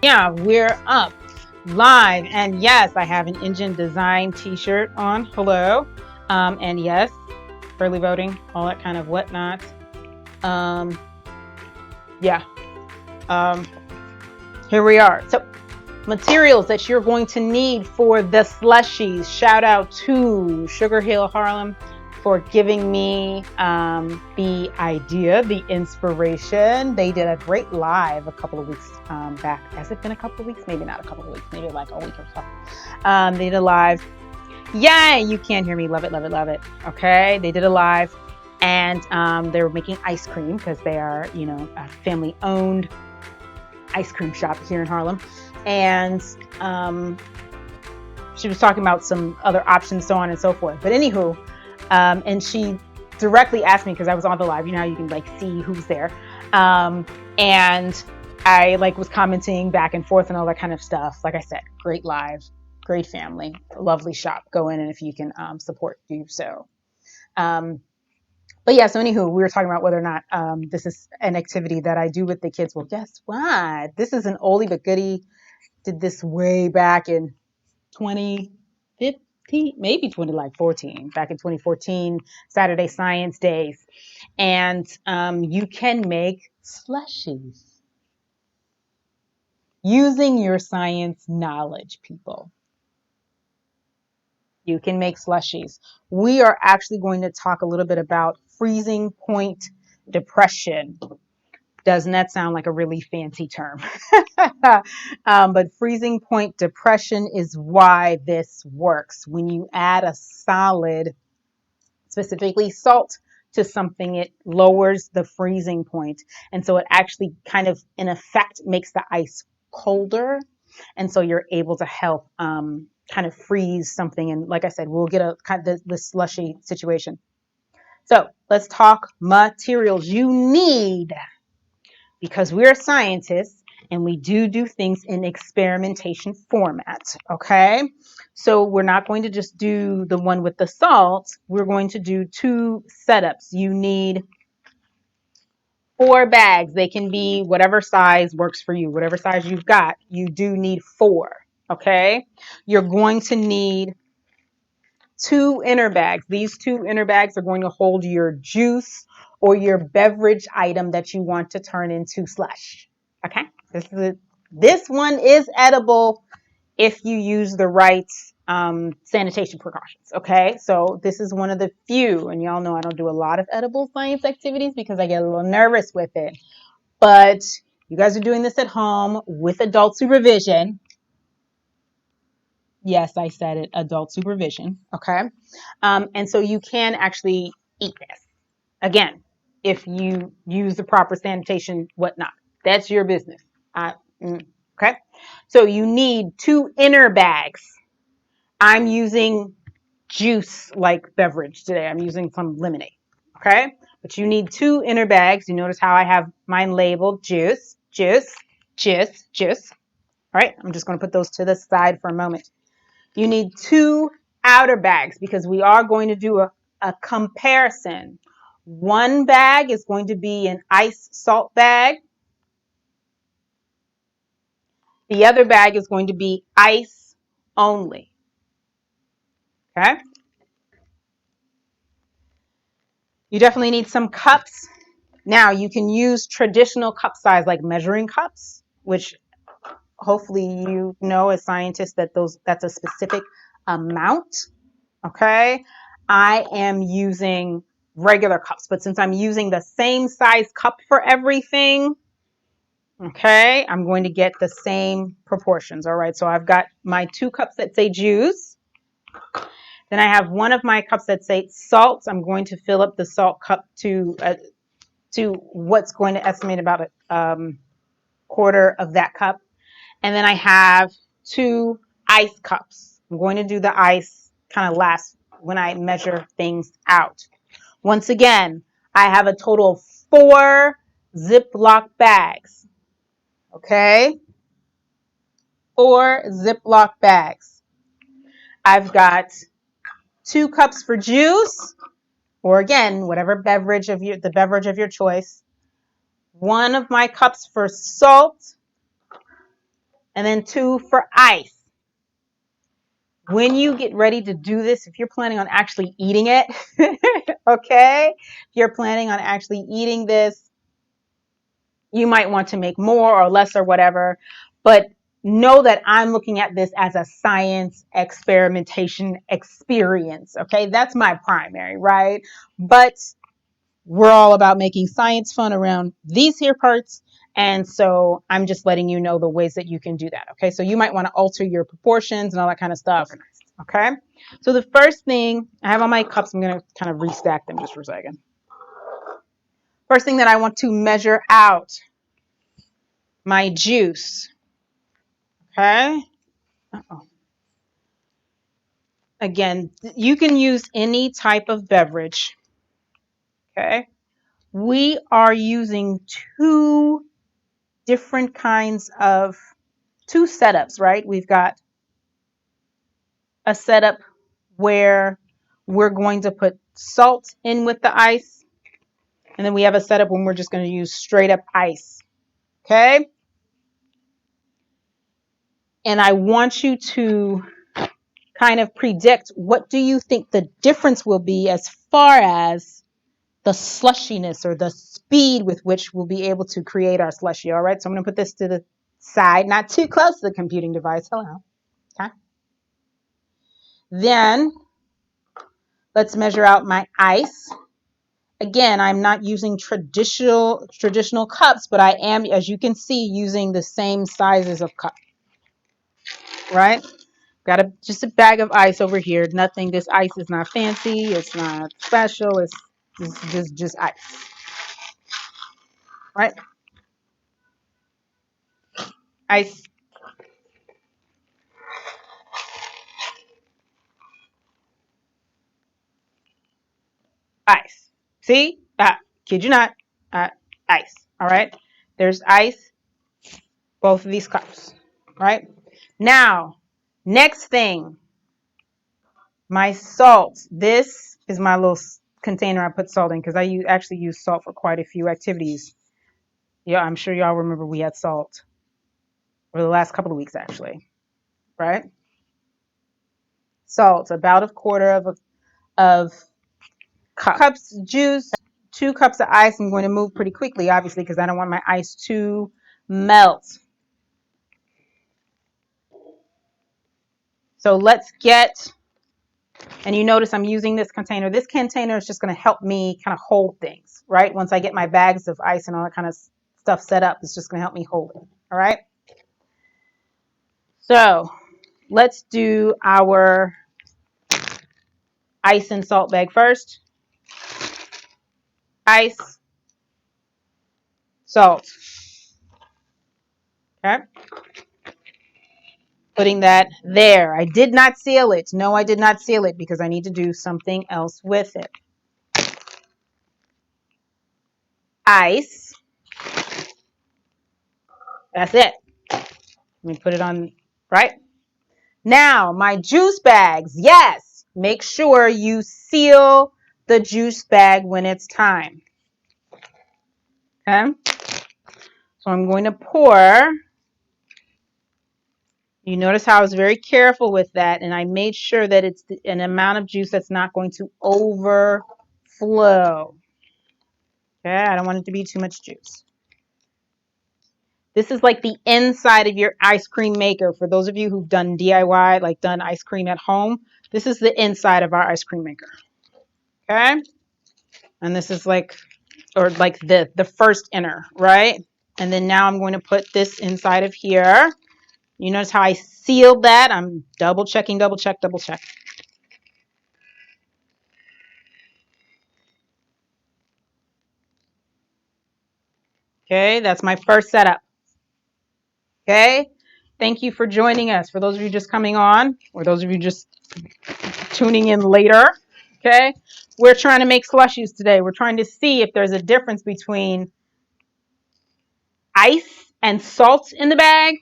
Yeah, we're up live. And yes, I have an engine design t-shirt on. Hello. And yes, early voting, all that kind of whatnot. Um, yeah. Um, Here we are. So materials that you're going to need for the slushies. Shout out to Sugar Hill Harlem for giving me the idea, the inspiration. They did a great live a couple of weeks back. Has it been a couple of weeks? Maybe not a couple of weeks, maybe like a week or so. They did a live. Yay, you can't hear me. Love it, love it, love it. Okay, they did a live and they were making ice cream because they are, a family owned ice cream shop here in Harlem. And she was talking about some other options, so on and so forth. But anywho, and she directly asked me, because I was on the live, you know how you can like see who's there. And I like was commenting back and forth and all that kind of stuff. Like I said, great live, great family, lovely shop. Go in, and if you can support, do so. But yeah, so anywho, we were talking about whether or not this is an activity that I do with the kids. Well, guess what? This is an oldie but goodie. Did this way back in 2015, maybe 2014, back in 2014, Saturday Science Days. And you can make slushies using your science knowledge, people. You can make slushies. We are actually going to talk a little bit about freezing point depression. Doesn't that sound like a really fancy term? But freezing point depression is why this works. When you add a solid, specifically salt, to something, it lowers the freezing point. And so it actually kind of, in effect, makes the ice colder. And so you're able to help kind of freeze something. And like I said, we'll get a kind of the slushy situation. So let's talk materials you need, because we're scientists and we do things in experimentation format. Okay. So we're not going to just do the one with the salt. We're going to do two setups. You need 4 bags. They can be whatever size works for you, whatever size you've got. You do need 4. Okay. You're going to need 2 inner bags. These 2 inner bags are going to hold your juice or your beverage item that you want to turn into slush. Okay, this one is edible if you use the right sanitation precautions. Okay, so this is one of the few, and y'all know I don't do a lot of edible science activities because I get a little nervous with it. But you guys are doing this at home with adult supervision. Yes, I said it, adult supervision. Okay. And so you can actually eat this. Again, if you use the proper sanitation, whatnot, that's your business. Okay. So you need 2 inner bags. I'm using juice like beverage today. I'm using some lemonade. Okay. But you need 2 inner bags. You notice how I have mine labeled juice, juice, juice, juice. All right. I'm just going to put those to the side for a moment. You need 2 outer bags because we are going to do a comparison. One bag is going to be an ice salt bag. The other bag is going to be ice only. Okay. You definitely need some cups. Now you can use traditional cup size like measuring cups, which hopefully you know as scientists that that's a specific amount. Okay. I am using regular cups, but since I'm using the same size cup for everything, okay, I'm going to get the same proportions. All right. So I've got my 2 cups that say juice. Then I have one of my cups that say salt. I'm going to fill up the salt cup to what's going to estimate about a quarter of that cup. And then I have 2 ice cups. I'm going to do the ice kind of last when I measure things out. Once again, I have a total of 4 Ziploc bags. Okay? 4 Ziploc bags. I've got 2 cups for juice, or again, whatever beverage of the beverage of your choice. 1 of my cups for salt. And then 2 for ice. When you get ready to do this, if you're planning on actually eating it, okay? If you're planning on actually eating this, you might want to make more or less or whatever, but know that I'm looking at this as a science experimentation experience, okay? That's my primary, right? But we're all about making science fun around these here parts. And so I'm just letting you know the ways that you can do that, okay? So you might want to alter your proportions and all that kind of stuff, okay? So the first thing, I have on my cups, I'm going to kind of restack them just for a second. First thing that I want to measure out, my juice, okay? Again, you can use any type of beverage, okay? We are using two different kinds of, two setups, right? We've got a setup where we're going to put salt in with the ice, and then we have a setup when we're just going to use straight up ice, okay? And I want you to kind of predict, what do you think the difference will be as far as the slushiness or the speed with which we'll be able to create our slushie. All right, so I'm going to put this to the side, not too close to the computing device. Hello. Okay. Then let's measure out my ice. Again, I'm not using traditional cups, but I am, as you can see, using the same sizes of cup. Right? Got just a bag of ice over here. Nothing. This ice is not fancy. It's not special. It's just ice. Right? Ice. Ice. See? Kid you not. Ice. All right? There's ice, both of these cups. Right? Now, next thing, my salt. This is my little container I put salt in because I actually use salt for quite a few activities. Yeah, I'm sure y'all remember we had salt for the last couple of weeks, actually. Right? Salt, about a quarter of cups juice. 2 cups of ice. I'm going to move pretty quickly, obviously, because I don't want my ice to melt. So let's get, and you notice I'm using this container. This container is just going to help me kind of hold things, right? Once I get my bags of ice and all that kind of stuff set up, it's just going to help me hold it, all right? So let's do our ice and salt bag first. Ice, salt. Okay. Putting that there. I did not seal it. No, I did not seal it because I need to do something else with it. Ice. That's it. Let me put it on, right? Now, my juice bags. Yes, make sure you seal the juice bag when it's time. Okay? So I'm going to pour. You notice how I was very careful with that, and I made sure that it's an amount of juice that's not going to overflow. Okay, I don't want it to be too much juice. This is like the inside of your ice cream maker. For those of you who've done DIY, like done ice cream at home, this is the inside of our ice cream maker. Okay? And this is like, or like the first inner, right? And then now I'm going to put this inside of here. You notice how I sealed that? I'm double checking, double check, double check. Okay, that's my first setup. Okay, thank you for joining us. For those of you just coming on, or those of you just tuning in later, okay, we're trying to make slushies today. We're trying to see if there's a difference between ice and salt in the bag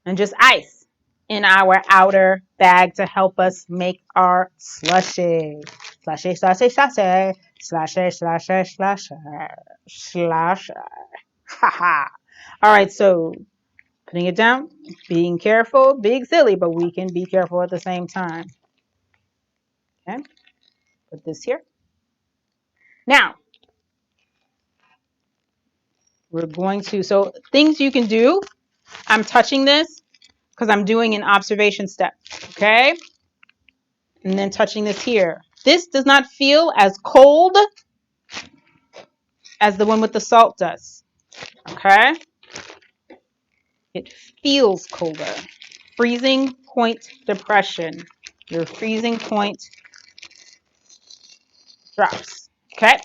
and just ice in our outer bag to help us make our slushie. Slushie, slushie, slushie, slushie, slushie, slushie, slushie. Ha ha. All right, so Putting it down, being careful, being silly, but we can be careful at the same time. Okay, put this here. Now, we're going to, so things you can do, I'm touching this because I'm doing an observation step, okay? And then touching this here. This does not feel as cold as the one with the salt does, okay? It feels colder. Freezing point depression. Your freezing point drops, okay?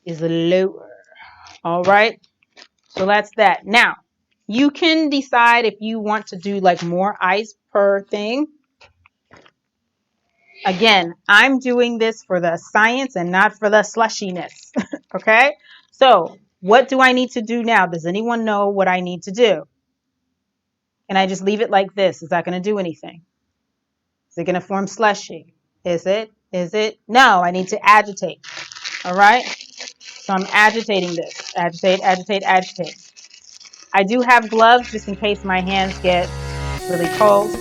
Is lower, all right? So that's that. Now, you can decide if you want to do like more ice per thing. Again, I'm doing this for the science and not for the slushiness, okay? So what do I need to do now? Does anyone know what I need to do? Can I just leave it like this? Is that going to do anything? Is it going to form slushy? Is it? Is it? No, I need to agitate, all right? So I'm agitating this. Agitate, agitate, agitate. I do have gloves just in case my hands get really cold.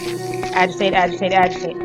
Agitate, agitate, agitate.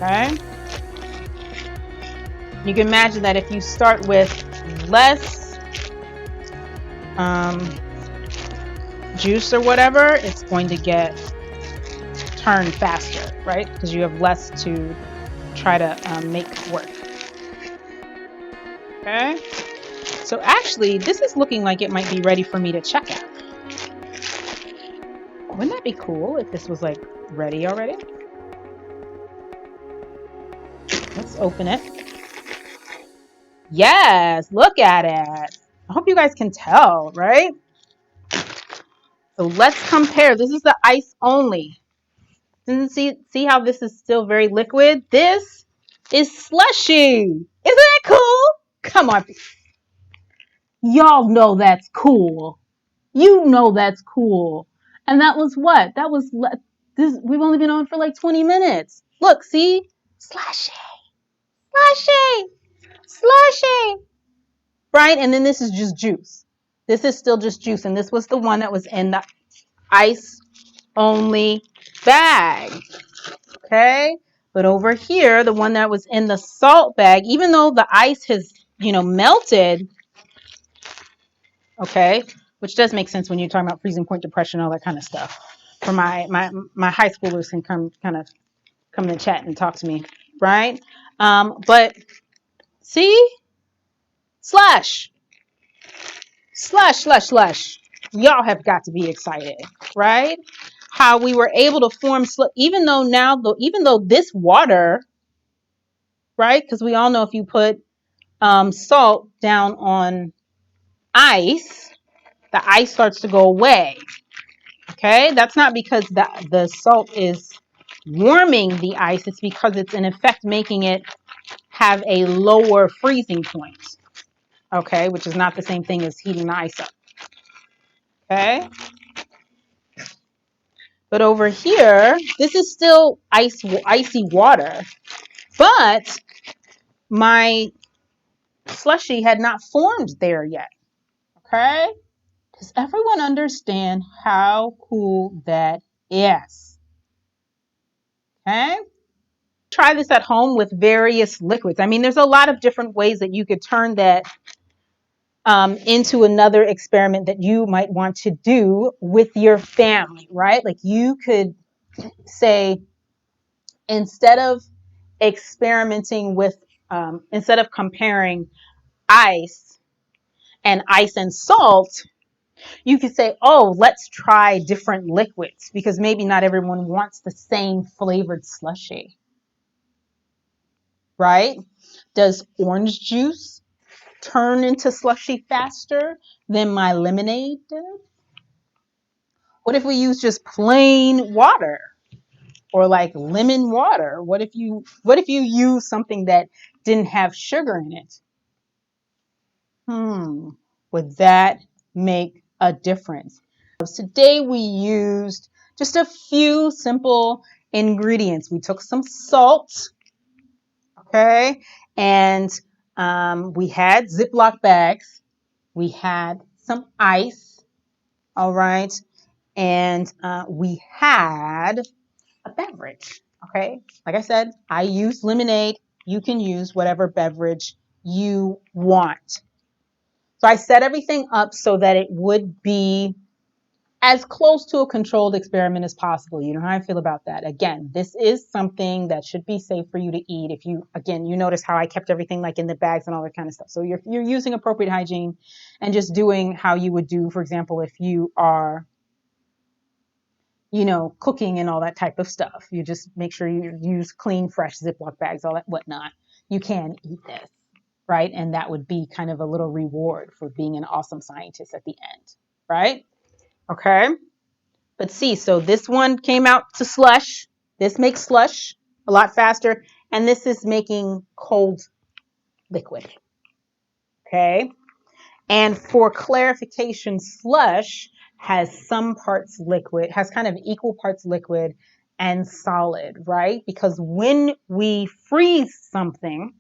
Okay? You can imagine that if you start with less juice or whatever, it's going to get turned faster, right? Because you have less to try to make work. Okay? So actually, this is looking like it might be ready for me to check out. Wouldn't that be cool if this was like ready already? Let's open it. Yes, look at it. I hope you guys can tell, right? So let's compare. This is the ice only. See how this is still very liquid? This is slushy. Isn't that cool? Come on. Y'all know that's cool. You know that's cool. And that was what? That was this. We've only been on for like 20 minutes. Look, see? Slushy. Slushy. Slushy. Right? And then this is just juice. This is still just juice. And this was the one that was in the ice only bag. Okay? But over here, the one that was in the salt bag, even though the ice has, melted, okay, which does make sense when you're talking about freezing point depression, all that kind of stuff. For my high schoolers can come in the chat and talk to me, right? But see, slush, slush, slush, slush. Y'all have got to be excited, right? How we were able to form, even though this water, right? Because we all know if you put salt down on ice, the ice starts to go away. Okay, that's not because the salt is warming the ice. It's because it's in effect making it have a lower freezing point. Okay, which is not the same thing as heating the ice up. Okay, but over here, this is still icy water, but my slushy had not formed there yet. Okay, does everyone understand how cool that is? Okay. Try this at home with various liquids. I mean, there's a lot of different ways that you could turn that into another experiment that you might want to do with your family, right? Like you could say, instead of experimenting with, instead of comparing ice and salt, you could say, oh, let's try different liquids because maybe not everyone wants the same flavored slushie, right? Does orange juice turn into slushie faster than my lemonade did? What if we use just plain water or like lemon water? What if you use something that didn't have sugar in it? Would that make a difference? Today we used just a few simple ingredients. We took some salt, okay, and we had Ziploc bags. We had some ice, all right, and we had a beverage, okay? Like I said, I use lemonade. You can use whatever beverage you want. So I set everything up so that it would be as close to a controlled experiment as possible. You know how I feel about that. Again, this is something that should be safe for you to eat. If you, again, you notice how I kept everything like in the bags and all that kind of stuff. So you're using appropriate hygiene and just doing how you would do, for example, if you are, you know, cooking and all that type of stuff. You just make sure you use clean, fresh Ziploc bags, all that whatnot. You can eat this, right? And that would be kind of a little reward for being an awesome scientist at the end, right? Okay. But see, so this one came out to slush. This makes slush a lot faster. And this is making cold liquid. Okay. And for clarification, slush has some parts liquid, has kind of equal parts liquid and solid, right? Because when we freeze something,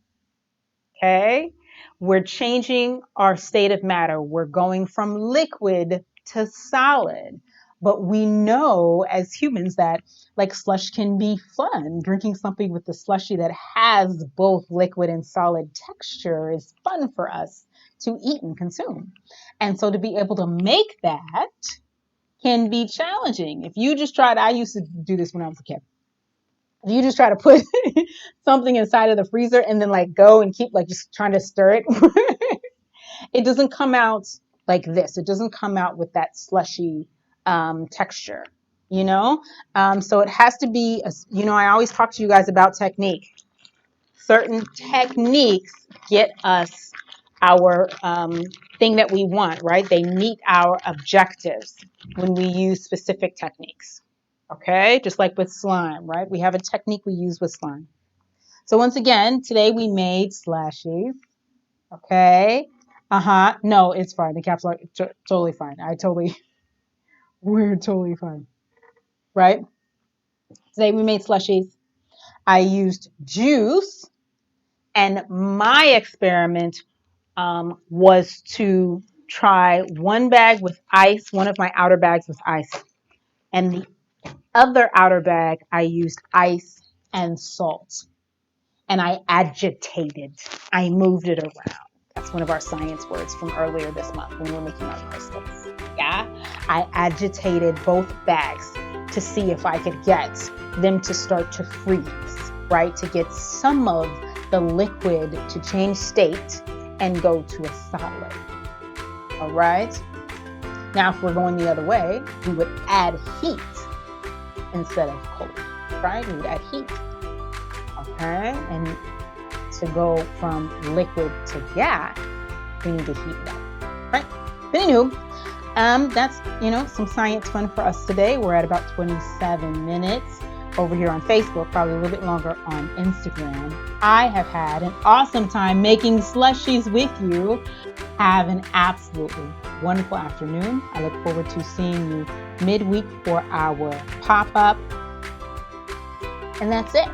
okay, we're changing our state of matter. We're going from liquid to solid. But we know as humans that like slush can be fun. Drinking something with the slushie that has both liquid and solid texture is fun for us to eat and consume. And so to be able to make that can be challenging. If you just tried, I used to do this when I was a kid. If you just try to put something inside of the freezer and then like go and keep like just trying to stir it, it doesn't come out like this. It doesn't come out with that slushy texture, you know? So it has to be, you know, I always talk to you guys about technique. Certain techniques get us our thing that we want, right? They meet our objectives when we use specific techniques. Okay, just like with slime, right? We have a technique we use with slime. So once again, today we made slushies. Okay. No, it's fine. The caps are totally fine. We're totally fine. Right? Today we made slushies. I used juice, and my experiment was to try one bag with ice, one of my outer bags with ice, and the other outer bag I used ice and salt. And I agitated. I moved it around. That's one of our science words from earlier this month when we were making our crystals. Yeah, I agitated both bags to see if I could get them to start to freeze, right? To get some of the liquid to change state and go to a solid. All right. Now, if we're going the other way, we would add heat instead of cold, right? We would add heat. Okay, and to go from liquid to gas, we need to heat it up, right? But anywho, that's, you know, some science fun for us today. We're at about 27 minutes over here on Facebook, probably a little bit longer on Instagram. I have had an awesome time making slushies with you. Have an absolutely wonderful afternoon. I look forward to seeing you midweek for our pop-up. And that's it.